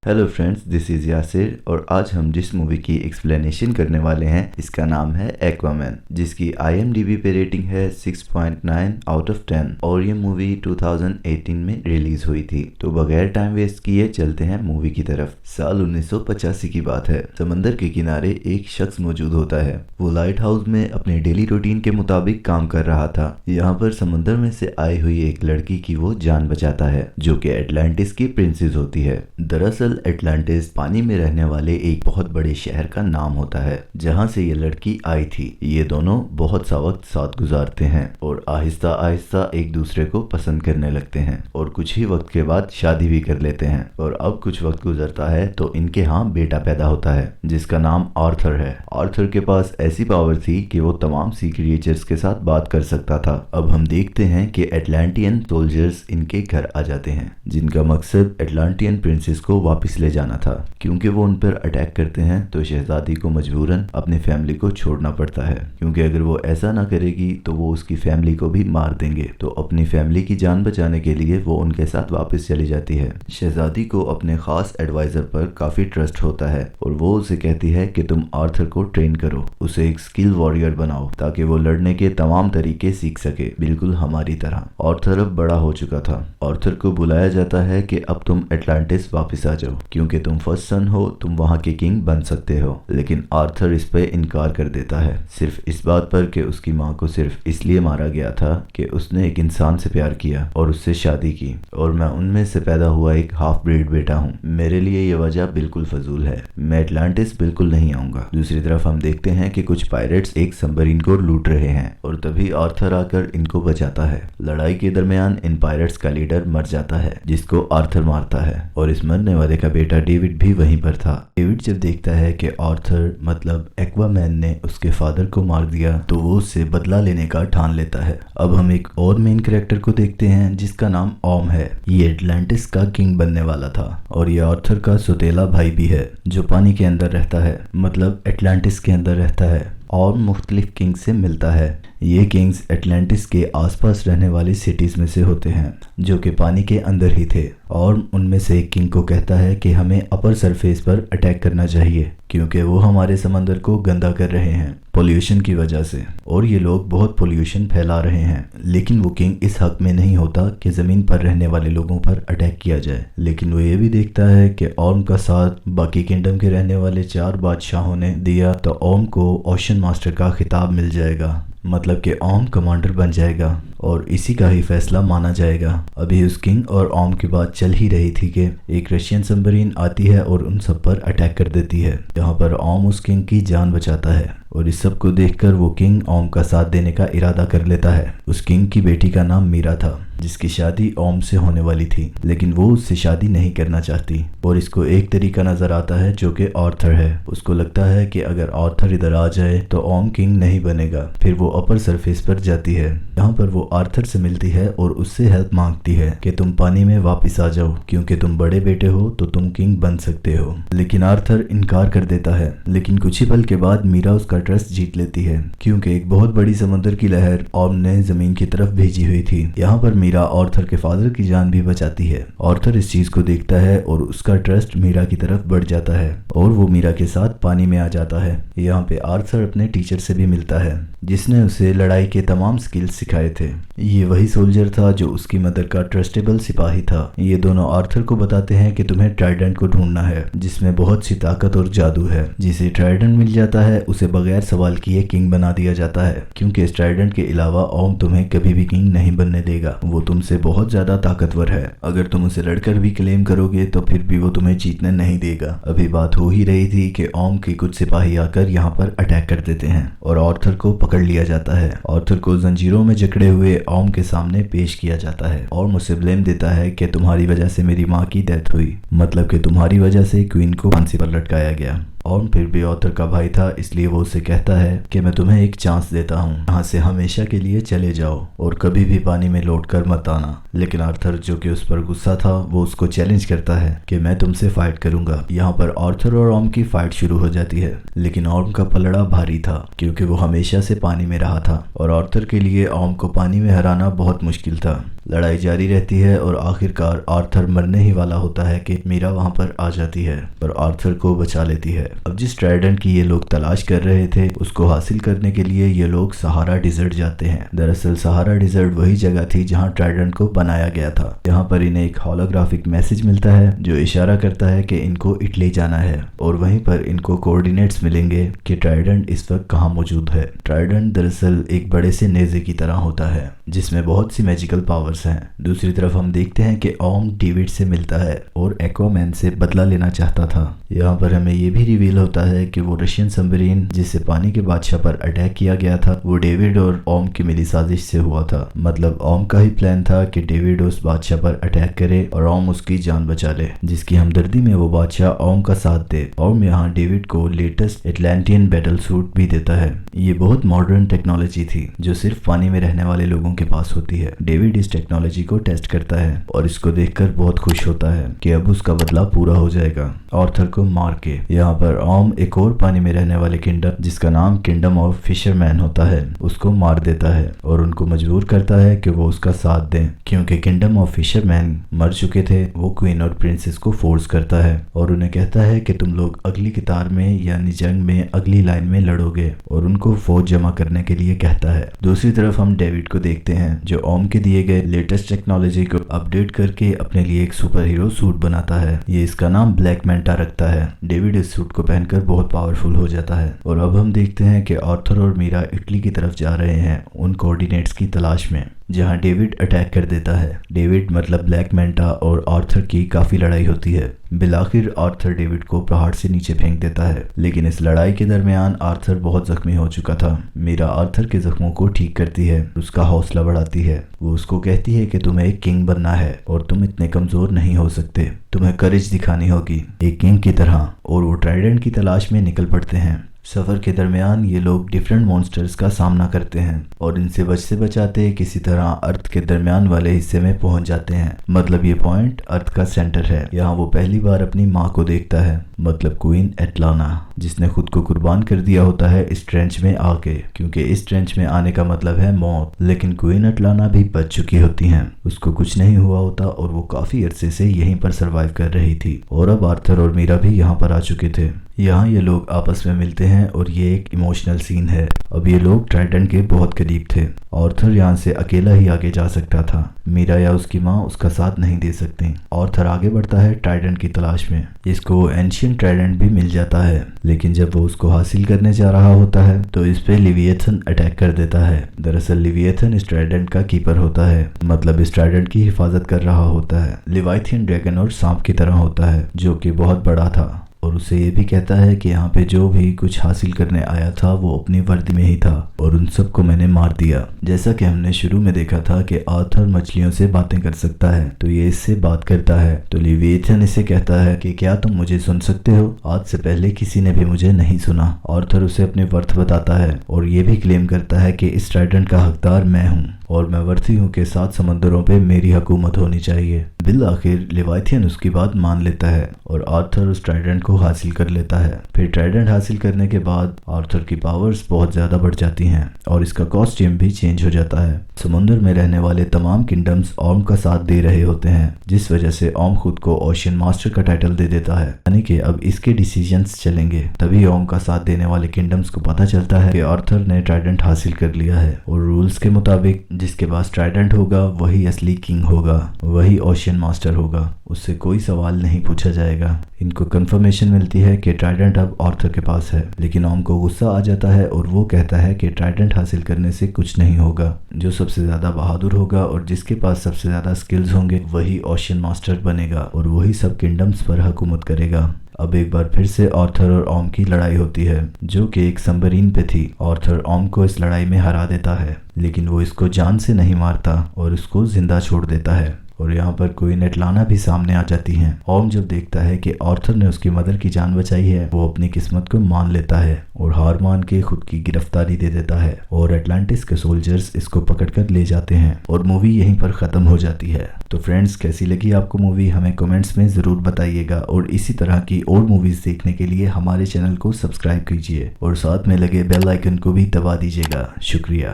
Hello friends, this is Yasir और आज हम जिस मूवी की एक्सप्लेनेशन करने वाले हैं इसका नाम है एक्वामैन, जिसकी IMDb पे रेटिंग है 6.9 आउट ऑफ 10 और ये मूवी 2018 में रिलीज हुई थी। तो बगैर टाइम वेस्ट किए चलते हैं मूवी की तरफ। साल 1985 की बात है। समंदर के किनारे एक शख्स मौजूद होता है। वो लाइट हाउस में अपने डेली रूटीन के मुताबिक काम कर रहा था। यहाँ पर समंदर में से आई हुई एक लड़की की वो जान बचाता है, जो कि एटलांटिस की प्रिंसेस होती है। दरअसल एटलांटिस पानी में रहने वाले एक बहुत बड़े शहर का नाम होता है, जहाँ से ये लड़की आई थी। ये दोनों बहुत सा वक्त साथ गुजारते हैं और आहिस्ता आहिस्ता एक दूसरे को पसंद करने लगते हैं और कुछ ही वक्त के बाद शादी भी कर लेते हैं। और अब कुछ वक्त गुजरता है तो इनके यहाँ बेटा पैदा होता है, जिसका नाम आर्थर है। आर्थर के पास ऐसी पावर थी कि वो तमाम सी क्रिएचर्स के साथ बात कर सकता था। अब हम देखते हैं कि एटलांटियन सोल्जर्स इनके घर आ जाते हैं, जिनका मकसद एटलांटियन प्रिंसेस को वापस ले जाना था। क्योंकि वो उन पर अटैक करते हैं तो शहजादी को मजबूरन अपनी फैमिली को छोड़ना पड़ता है, क्योंकि अगर वो ऐसा ना करेगी तो वो उसकी फैमिली को भी मार देंगे। तो अपनी फैमिली की जान बचाने के लिए वो उनके साथ वापस चली जाती है। शहजादी को अपने खास एडवाइजर पर काफी ट्रस्ट होता है और वो उसे कहती है कि तुम आर्थर को ट्रेन करो, उसे एक स्किल वॉरियर बनाओ ताकि वो लड़ने के तमाम तरीके सीख सके, बिल्कुल हमारी तरह। आर्थर अब बड़ा हो चुका था। आर्थर को बुलाया जाता है कि अब तुम एटलांटिस वापस आ जाओ, क्योंकि तुम फर्स्ट सन हो, तुम वहां के किंग बन सकते हो। लेकिन आर्थर इस पे इनकार कर देता है, सिर्फ इस बात पर कि उसकी माँ को सिर्फ इसलिए मारा गया था कि उसने एक इंसान से प्यार किया और उससे शादी की, और मैं उनमें से पैदा हुआ एक हाफ ब्रीड बेटा हूँ। मेरे लिए ये वजह बिल्कुल फजूल है, मैं एटलांटिस बिल्कुल नहीं आऊंगा। दूसरी तरफ हम देखते हैं कि कुछ पायरेट्स एक सबमरीन को लूट रहे हैं और तभी आर्थर आकर इनको बचाता है। लड़ाई के दरमियान इन पायरेट्स का लीडर मर जाता है, जिसको आर्थर मारता है, और इस मरने वाले का बेटा डेविड भी वहीं पर था। डेविड जब देखता है कि आर्थर मतलब एक्वामैन ने उसके फादर को मार दिया तो वो उससे बदला लेने का ठान लेता है। अब हम एक और मेन कैरेक्टर को देखते हैं जिसका नाम ओम है। ये एटलांटिस का किंग बनने वाला था और ये आर्थर का सौतेला भाई भी है, जो पानी के अंदर रहता है, मतलब एटलांटिस के अंदर रहता है और मुख्तलिफ किंग्स से मिलता है। ये किंग्स एटलांटिस के आसपास रहने वाली सिटीज में से होते हैं, जो कि पानी के अंदर ही थे। और उनमें से एक किंग को कहता है कि हमें अपर सरफेस पर अटैक करना चाहिए, क्योंकि वो हमारे समंदर को गंदा कर रहे हैं पोल्यूशन की वजह से, और ये लोग बहुत पोल्यूशन फैला रहे हैं। लेकिन वो किंग इस हक में नहीं होता कि जमीन पर रहने वाले लोगों पर अटैक किया जाए। लेकिन वो ये भी देखता है कि ओम का साथ बाकी किंगडम के रहने वाले 4 बादशाहों ने दिया तो ओम को ओशन मास्टर का खिताब मिल जाएगा, मतलब कि ओम कमांडर बन जाएगा और इसी का ही फैसला माना जाएगा। अभी उस किंग और ओम की बात चल ही रही थी कि एक रशियन सबमरीन आती है और उन सब पर अटैक कर देती है, जहाँ पर ओम उस किंग की जान बचाता है। और इस सब को देखकर वो किंग ओम का साथ देने का इरादा कर लेता है। उस किंग की बेटी का नाम मीरा था, जिसकी शादी ओम से होने वाली थी, लेकिन वो उससे शादी नहीं करना चाहती। और इसको एक तरीका नजर आता है जो कि आर्थर है। उसको लगता है कि अगर आर्थर इधर आ जाए तो ओम किंग नहीं बनेगा। फिर वो अपर सरफेस पर जाती है, जहाँ पर वो आर्थर से मिलती है और उससे हेल्प मांगती है कि तुम पानी में वापस आ जाओ, क्योंकि तुम बड़े बेटे हो तो तुम किंग बन सकते हो। लेकिन आर्थर इनकार कर देता है। लेकिन कुछ ही पल के बाद मीरा उसका ट्रस्ट जीत लेती है, क्योंकि एक बहुत बड़ी समंदर की लहर ओम ने जमीन की तरफ भेजी हुई थी। यहाँ पर मीरा आर्थर के फादर की जान भी बचाती है। आर्थर इस चीज को देखता है और उसका ट्रस्ट मीरा की तरफ बढ़ जाता है और वो मीरा के साथ पानी में आ जाता है। यहाँ पे आर्थर अपने टीचर से भी मिलता है, जिसने उसे लड़ाई के तमाम स्किल्स सिखाए थे। ये वही सोल्जर था जो उसकी मदर का ट्रस्टेबल सिपाही था। ये दोनों आर्थर को बताते हैं कि तुम्हें ट्राइडेंट को ढूंढना है, जिसमें बहुत सी ताकत और जादू है। जिसे ट्राइडेंट मिल जाता है उसे बगैर सवाल किए किंग बना दिया जाता है, क्योंकि इस ट्राइडेंट के अलावा ओम तुम्हें कभी भी किंग नहीं बनने देगा। वो तुमसे बहुत ज्यादा ताकतवर है। अगर तुम उसे लड़कर भी क्लेम करोगे तो फिर भी वो तुम्हें जीतने नहीं देगा। अभी बात हो ही रही थी कि ओम के कुछ सिपाही आकर यहाँ पर अटैक कर देते हैं और आर्थर को पकड़ लिया जाता है। आर्थर को जंजीरों में जकड़े हुए ओम के सामने पेश किया जाता है और मुझसे ब्लेम देता है कि तुम्हारी वजह से मेरी माँ की डेथ हुई, मतलब कि तुम्हारी वजह से क्वीन को फांसी पर लटकाया गया। और फिर भी ऑर्थर का भाई था, इसलिए वो उसे कहता है कि मैं तुम्हें एक चांस देता हूँ, यहाँ से हमेशा के लिए चले जाओ और कभी भी पानी में लौट कर मत आना। लेकिन आर्थर जो कि उस पर गुस्सा था वो उसको चैलेंज करता है कि मैं तुमसे फाइट करूंगा। यहाँ पर आर्थर और ऑर्म की फाइट शुरू हो जाती है, लेकिन ऑर्म का पलड़ा भारी था क्योंकि वो हमेशा से पानी में रहा था और आर्थर के लिए ऑर्म को पानी में हराना बहुत मुश्किल था। लड़ाई जारी रहती है और आखिरकार आर्थर मरने ही वाला होता है कि मीरा वहां पर आ जाती है और आर्थर को बचा लेती है। अब जिस ट्राइडेंट की ये लोग तलाश कर रहे थे उसको हासिल करने के लिए ये लोग सहारा डिजर्ट जाते हैं। दरअसल सहारा डिजर्ट वही जगह थी जहां ट्राइडेंट को बनाया गया था। यहाँ पर इन्हें एक होलोग्राफिक मैसेज मिलता है जो इशारा करता है कि इनको इटली जाना है और वहीं पर इनको कोऑर्डिनेट्स मिलेंगे कि ट्राइडेंट इस वक्त कहाँ मौजूद है। ट्राइडेंट दरअसल एक बड़े से नेज़े की तरह होता है जिसमें बहुत सी मैजिकल पावर्स हैं। दूसरी तरफ हम देखते हैं कि ऑर्म डेविड से मिलता है और एक्वामैन से बदला लेना चाहता था। यहाँ पर हमें ये भी रिवील होता है कि वो रशियन सबमरीन जिससे पानी के बादशाह पर अटैक किया गया था वो डेविड और ऑर्म की मिली साजिश से हुआ था। मतलब ऑर्म का ही प्लान था कि डेविड उस बादशाह पर अटैक करे और ऑर्म उसकी जान बचा ले, जिसकी हमदर्दी में वो बादशाह ऑर्म का साथ दे। ऑर्म यहाँ डेविड को लेटेस्ट एटलांटियन बैटल सूट भी देता है। ये बहुत मॉडर्न टेक्नोलॉजी थी जो सिर्फ पानी में रहने वाले लोगों के पास होती है। डेविड इस टेक्नोलॉजी को टेस्ट करता है और इसको देखकर बहुत खुश होता है कि अब उसका बदला पूरा हो जाएगा आर्थर को मार के। यहाँ पर ऑर्म एक और पानी में रहने वाले किंगडम जिसका नाम किंगडम ऑफ फिशरमैन होता है उसको मार देता है और उनको मजबूर करता है कि वो उसका साथ दें क्योंकि किंगडम ऑफ फिशरमैन मर चुके थे। वो क्वीन और प्रिंसेस को फोर्स करता है और उन्हें कहता है कि तुम लोग अगली कतार में यानी जंग में अगली लाइन में लड़ोगे और उनको फौज जमा करने के लिए कहता है। दूसरी तरफ हम डेविड को देखते हैं जो ऑर्म के दिए गए लेटेस्ट टेक्नोलॉजी को अपडेट करके अपने लिए एक सुपर हीरो सूट बनाता है। ये इसका नाम ब्लैक मैंटा रखता है। डेविड इस सूट को पहनकर बहुत पावरफुल हो जाता है और अब हम देखते हैं कि आर्थर और मीरा इटली की तरफ जा रहे हैं उन कोऑर्डिनेट्स की तलाश में जहां डेविड अटैक कर देता है। डेविड मतलब ब्लैक मैंटा और आर्थर की काफी लड़ाई होती है। बिलाखिर आर्थर डेविड को पहाड़ से नीचे फेंक देता है, लेकिन इस लड़ाई के दरमियान आर्थर बहुत जख्मी हो चुका था। मीरा आर्थर के जख्मों को ठीक करती है, उसका हौसला बढ़ाती है। वो उसको कहती है कि तुम्हें एक किंग बनना है और तुम इतने कमजोर नहीं हो सकते, तुम्हें करेज दिखानी होगी एक किंग की तरह। और वो ट्राइडेंट की तलाश में निकल पड़ते हैं। सफर के दरमियान ये लोग डिफरेंट मॉन्स्टर्स का सामना करते हैं और इनसे बचते बचाते किसी तरह अर्थ के दरमियान वाले हिस्से में पहुंच जाते हैं। मतलब ये पॉइंट अर्थ का सेंटर है। यहाँ वो पहली बार अपनी माँ को देखता है, मतलब क्वीन एटलाना, जिसने खुद को कुर्बान कर दिया होता है इस ट्रेंच में आके, क्योंकि इस ट्रेंच में आने का मतलब है मौत। लेकिन क्वीन एटलाना भी बच चुकी होती हैं, उसको कुछ नहीं हुआ होता और वो काफी अरसे से यहीं पर सरवाइव कर रही थी। और अब आर्थर और मीरा भी यहाँ पर आ चुके थे। यहाँ ये लोग आपस में मिलते हैं और ये एक इमोशनल सीन है। अब ये लोग ट्राइडेंट के बहुत करीब थे। आर्थर यहाँ से अकेला ही आगे जा सकता था, मीरा या उसकी माँ उसका साथ नहीं दे सकती। आर्थर आगे बढ़ता है ट्राइडेंट की तलाश में। इसको एंशियंट ट्राइडेंट भी मिल जाता है, लेकिन जब वो उसको हासिल करने जा रहा होता है तो इस पे लिविएथन अटैक कर देता है। दरअसल लिविएथन इस ट्राइडेंट का कीपर होता है, मतलब इस ट्राइडेंट की हिफाजत कर रहा होता है। लिवाइथियन ड्रैगन और सांप की तरह होता है जो कि बहुत बड़ा था और उसे ये भी कहता है कि यहाँ पे जो भी कुछ हासिल करने आया था वो अपनी वर्दी में ही था और उन सबको मैंने मार दिया। जैसा कि हमने शुरू में देखा था कि आर्थर मछलियों से बातें कर सकता है, तो ये इससे बात करता है। तो लिविएथन इसे कहता है कि क्या तुम मुझे सुन सकते हो? आज से पहले किसी ने भी मुझे नहीं सुना। आर्थर उसे अपने वर्थ बताता है और ये भी क्लेम करता है कि इस ट्राइडेंट का हकदार मैं हूँ और मैं वर्ती हूँ कि 7 समंदरों पे मेरी हुकूमत होनी चाहिए। बिल आखिर लिवाइथियन उसकी बात मान लेता है और आर्थर उस ट्राइडेंट को हासिल कर लेता है। फिर ट्राइडेंट हासिल करने के बाद आर्थर की पावर्स बहुत ज्यादा बढ़ जाती हैं और इसका कॉस्ट्यूम भी चेंज हो जाता है। समुद्र में रहने वाले तमाम किंगडम्स ऑर्म का साथ दे रहे होते हैं, जिस वजह से ऑर्म खुद को ओशियन मास्टर का टाइटल दे देता है, यानी कि अब इसके डिसीजंस चलेंगे। तभी ऑर्म का साथ देने वाले किंगडम्स को पता चलता है कि आर्थर ने ट्राइडेंट हासिल कर लिया है और रूल्स के मुताबिक जिसके पास ट्राइडेंट होगा वही असली किंग होगा, वही ओशियन मास्टर होगा, उससे कोई सवाल नहीं पूछा जाएगा। इनको कंफर्मेशन मिलती है कि ट्राइडेंट अब आर्थर के पास है, लेकिन ऑर्म को गुस्सा आ जाता है और वो कहता है कि ट्राइडेंट हासिल करने से कुछ नहीं होगा। जो सबसे ज्यादा बहादुर होगा और जिसके पास सबसे ज्यादा स्किल्स होंगे वही ओशियन मास्टर बनेगा और वही सब किंगडम्स पर हुकूमत करेगा। अब एक बार फिर से आर्थर और ऑर्म की लड़ाई होती है, जो कि एक सबमरीन पे थी। आर्थर ऑर्म को इस लड़ाई में हरा देता है, लेकिन वो इसको जान से नहीं मारता और इसको जिंदा छोड़ देता है। اور یہاں پر کوئی نیٹلانا بھی سامنے آ جاتی ہیں۔ ہوم جب دیکھتا ہے کہ آرتھر نے اس کی مدر کی جان بچائی ہے، وہ اپنی قسمت کو مان لیتا ہے اور ہار مان کے خود کی گرفتاری دے دیتا ہے اور اٹلانٹس کے سولجرز اس کو پکڑ کر لے جاتے ہیں اور مووی یہیں پر ختم ہو جاتی ہے۔ تو فرینڈز، کیسی لگی آپ کو مووی؟ ہمیں کمنٹس میں ضرور بتائیے گا، اور اسی طرح کی اور موویز دیکھنے کے لیے ہمارے چینل کو سبسکرائب کیجیے اور ساتھ میں لگے بیل آئیکن کو بھی دبا دیجیے گا۔ شکریہ۔